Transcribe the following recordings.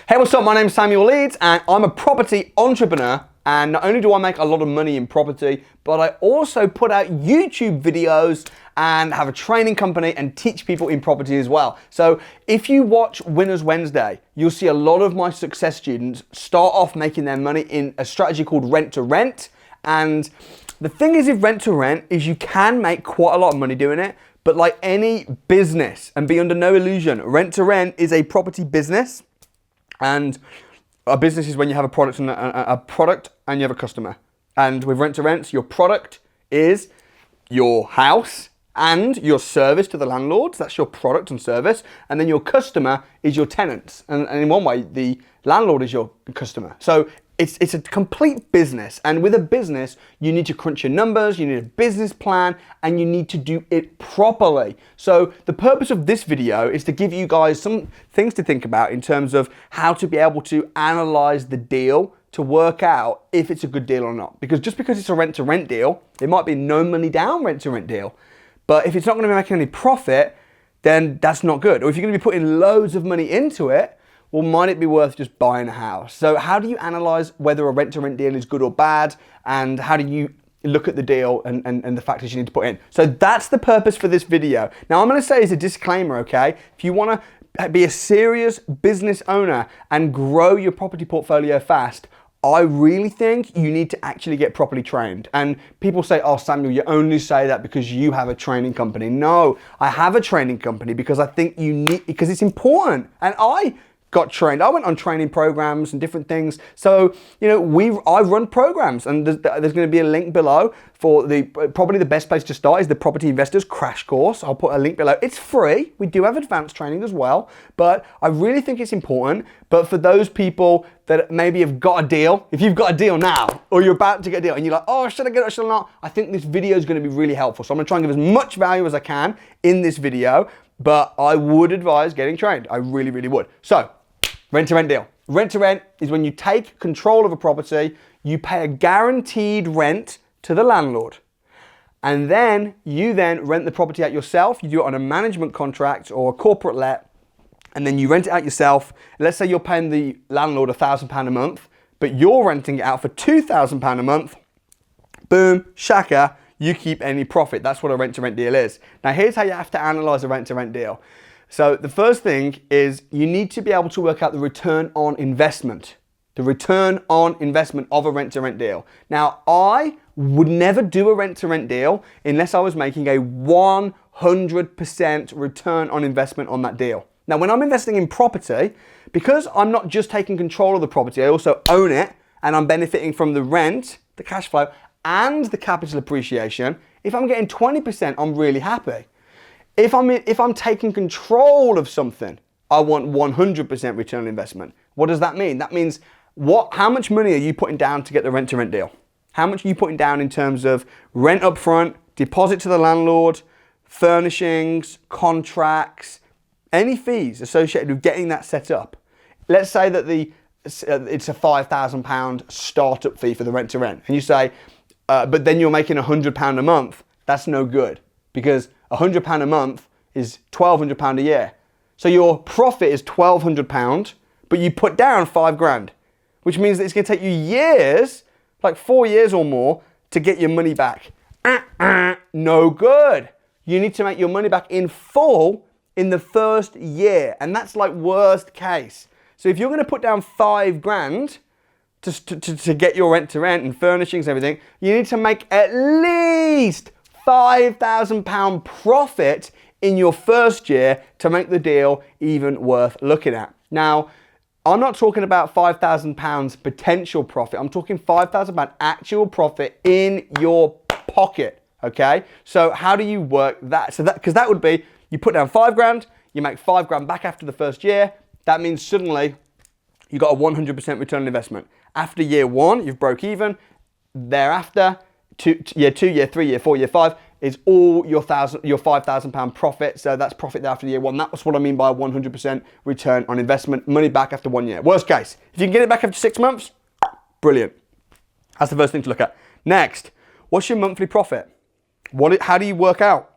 Hey, what's up? My name's Samuel Leeds and I'm a property entrepreneur. And not only do I make a lot of money in property, but I also put out YouTube videos and have a training company and teach people in property as well. So if you watch Winners Wednesday, you'll see a lot of my success students start off making their money in a strategy called Rent2Rent. And the thing is with Rent2Rent is you can make quite a lot of money doing it, but like any business, and be under no illusion, Rent2Rent is a property business. And a business is when you have a product and you have a customer. And with Rent2Rent, your product is your house and your service to the landlords. That's your product and service. And then your customer is your tenants. And in one way, the landlord is your customer. So it's a complete business. And with a business, you need to crunch your numbers, you need a business plan, and you need to do it properly. So the purpose of this video is to give you guys some things to think about in terms of how to be able to analyze the deal to work out if it's a good deal or not. Because just because it's a rent-to-rent deal, it might be no money down rent-to-rent deal. But if it's not going to be making any profit, then that's not good. Or if you're going to be putting loads of money into it, well, might it be worth just buying a house? So how do you analyze whether a rent-to-rent deal is good or bad? And how do you look at the deal and the factors you need to put in? So that's the purpose for this video. Now, I'm going to say as a disclaimer, okay? If you want to be a serious business owner and grow your property portfolio fast, I really think you need to actually get properly trained. And people say, oh, Samuel, you only say that because you have a training company. No, I have a training company because I think you need, because it's important. And I got trained. I went on training programs and different things. So, you know, I run programs, and there's going to be a link below for probably the best place to start is the Property Investors Crash Course. I'll put a link below. It's free. We do have advanced training as well, but I really think it's important. But for those people that maybe have got a deal, if you've got a deal now, or you're about to get a deal and you're like, oh, should I get it or should I not? I think this video is going to be really helpful. So I'm going to try and give as much value as I can in this video, but I would advise getting trained. I really, really would. So, rent-to-rent deal. Rent-to-rent is when you take control of a property, you pay a guaranteed rent to the landlord, and then you rent the property out yourself. You do it on a management contract or a corporate let, and then you rent it out yourself. Let's say you're paying the landlord £1,000 a month, but you're renting it out for £2,000 a month. Boom, shaka, you keep any profit. That's what a rent-to-rent deal is. Now here's how you have to analyze a rent-to-rent deal. So the first thing is you need to be able to work out the return on investment. The return on investment of a rent-to-rent deal. Now, I would never do a rent-to-rent deal unless I was making a 100% return on investment on that deal. Now, when I'm investing in property, because I'm not just taking control of the property, I also own it, and I'm benefiting from the rent, the cash flow, and the capital appreciation. If I'm getting 20%, I'm really happy. If I'm taking control of something, I want 100% return on investment. What does that mean? That means how much money are you putting down to get the rent-to-rent deal? How much are you putting down in terms of rent up front, deposit to the landlord, furnishings, contracts, any fees associated with getting that set up? Let's say that it's a £5,000 startup fee for the rent-to-rent, and you say, but then you're making £100 a month. That's no good, because £100 a month is £1,200 a year. So your profit is £1,200, but you put down £5,000, which means that it's going to take you years, like 4 years or more, to get your money back. No good. You need to make your money back in full in the first year, and that's like worst case. So if you're going to put down £5,000 to get your rent-to-rent and furnishings and everything, you need to make at least £5,000 profit in your first year to make the deal even worth looking at. Now, I'm not talking about £5,000 potential profit. I'm talking £5,000 actual profit in your pocket, okay? So how do you work that? So because that would be, you put down £5,000, you make £5,000 back after the first year. That means suddenly you got a 100% return on investment. After year one, you've broke even. Thereafter, year 2, year 3, year 4, year 5 is all your £5,000 profit. So that's profit there after year one. That's what I mean by 100% return on investment. Money back after 1 year. Worst case, if you can get it back after 6 months, brilliant. That's the first thing to look at. Next, what's your monthly profit? How do you work out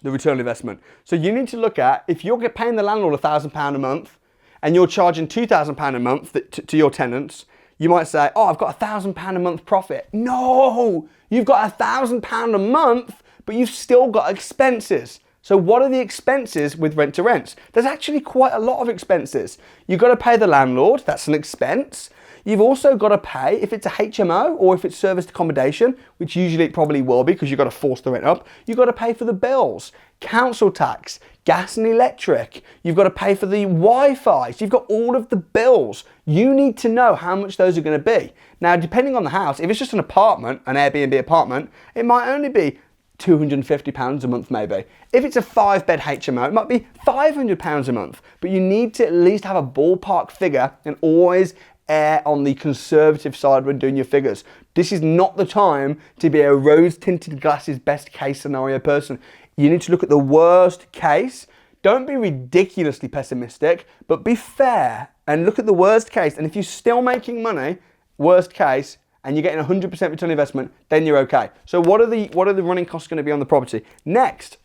the return on investment? So you need to look at, if you're paying the landlord £1,000 a month and you're charging £2,000 a month to your tenants, you might say, oh, I've got £1,000 a month profit. No, you've got £1,000 a month, but you've still got expenses. So what are the expenses with rent to rents? There's actually quite a lot of expenses. You've got to pay the landlord, that's an expense. You've also got to pay, if it's a HMO or if it's serviced accommodation, which usually it probably will be because you've got to force the rent up, you've got to pay for the bills, council tax, gas and electric. You've got to pay for the Wi-Fi. So you've got all of the bills. You need to know how much those are going to be. Now, depending on the house, if it's just an apartment, an Airbnb apartment, it might only be £250 a month maybe. If it's a 5-bed HMO, it might be £500 a month. But you need to at least have a ballpark figure and always err on the conservative side when doing your figures. This is not the time to be a rose-tinted glasses best case scenario person. You need to look at the worst case. Don't be ridiculously pessimistic, but be fair and look at the worst case. And if you're still making money, worst case, and you're getting 100% return on investment, then you're okay. So what are the running costs going to be on the property? Next,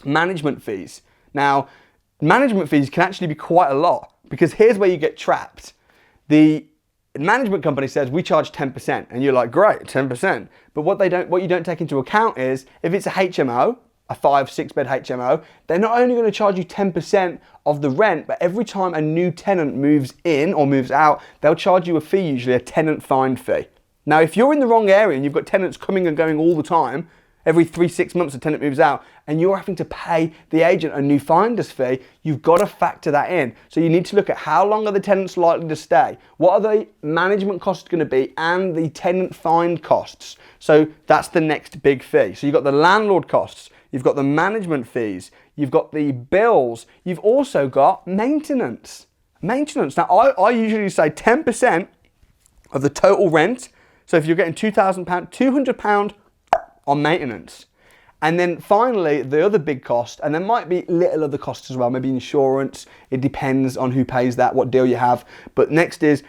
management fees. Now, management fees can actually be quite a lot because here's where you get trapped. The management company says we charge 10%, and you're like, great, 10%. But what you don't take into account is if it's a HMO, a 5-6-bed HMO, they're not only going to charge you 10% of the rent, but every time a new tenant moves in or moves out, they'll charge you a fee, usually a tenant find fee. Now, if you're in the wrong area and you've got tenants coming and going all the time, every 3-6 months a tenant moves out, and you're having to pay the agent a new finder's fee, you've got to factor that in. So you need to look at how long are the tenants likely to stay, what are the management costs going to be, and the tenant find costs. So that's the next big fee. So you've got the landlord costs, you've got the management fees, you've got the bills, you've also got maintenance. Maintenance. Now, I usually say 10% of the total rent. So if you're getting £2,000, £200 on maintenance. And then finally, the other big cost, and there might be little other costs as well, maybe insurance. It depends on who pays that, what deal you have. But next is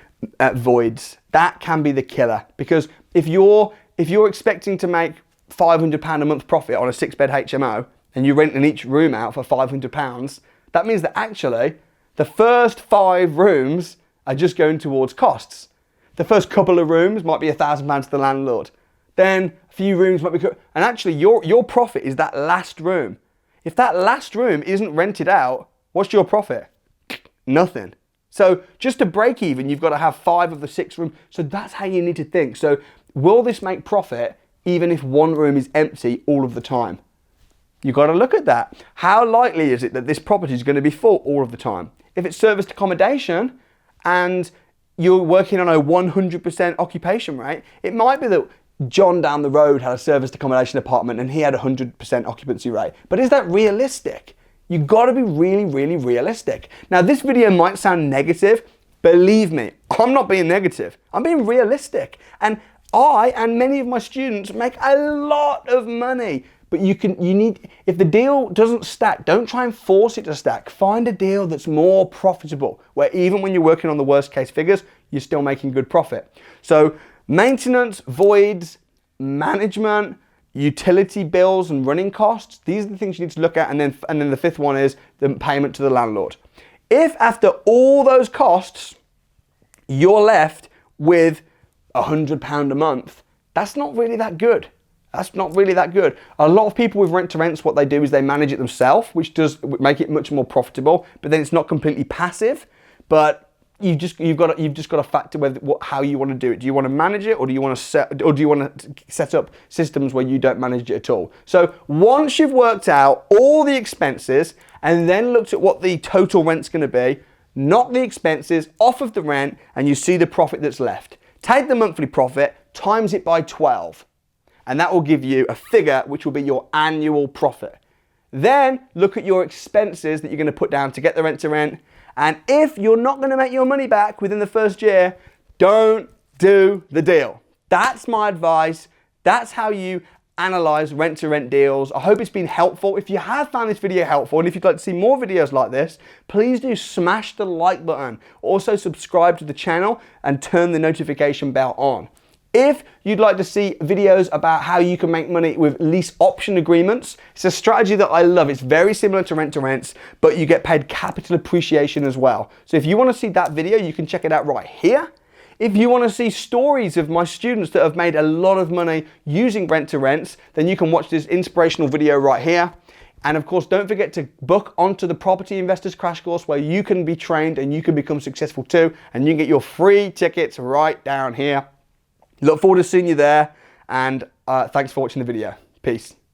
voids. That can be the killer, because if you're expecting to make £500 a month profit on a 6-bed HMO and you're renting each room out for £500, that means that actually the first 5 rooms are just going towards costs. The first couple of rooms might be £1,000 to the landlord. Then a few rooms might be, and actually your profit is that last room. If that last room isn't rented out, what's your profit? Nothing. So just to break even, you've got to have 5 of the 6 rooms. So that's how you need to think. So will this make profit even if one room is empty all of the time? You've got to look at that. How likely is it that this property is going to be full all of the time? If it's serviced accommodation and you're working on a 100% occupation rate, it might be that John down the road had a serviced accommodation apartment and he had a 100% occupancy rate. But is that realistic? You've got to be really, really realistic. Now, this video might sound negative. Believe me, I'm not being negative. I'm being realistic. And I and many of my students make a lot of money. But if the deal doesn't stack, don't try and force it to stack. Find a deal that's more profitable, where even when you're working on the worst case figures, you're still making good profit. So maintenance, voids, management, utility bills and running costs, these are the things you need to look at. And then the fifth one is the payment to the landlord. If after all those costs, you're left with £100 a month, that's not really that good. That's not really that good. A lot of people with rent-to-rents, what they do is they manage it themselves, which does make it much more profitable, but then it's not completely passive. But you've just got to factor how you want to do it. Do you want to manage it, or do you want to set up systems where you don't manage it at all? So once you've worked out all the expenses and then looked at what the total rent's going to be, knock the expenses off of the rent, and you see the profit that's left. Take the monthly profit, times it by 12. And that will give you a figure which will be your annual profit. Then look at your expenses that you're going to put down to get the rent to rent. And if you're not going to make your money back within the first year, don't do the deal. That's my advice. That's how you analyze rent to rent deals. I hope it's been helpful. If you have found this video helpful, and if you'd like to see more videos like this, please do smash the like button. Also subscribe to the channel and turn the notification bell on. If you'd like to see videos about how you can make money with lease option agreements, it's a strategy that I love. It's very similar to Rent2Rent, but you get paid capital appreciation as well. So if you want to see that video, you can check it out right here. If you want to see stories of my students that have made a lot of money using Rent2Rent, then you can watch this inspirational video right here. And of course, don't forget to book onto the Property Investors Crash Course where you can be trained and you can become successful too. And you can get your free tickets right down here. Look forward to seeing you there, and thanks for watching the video. Peace.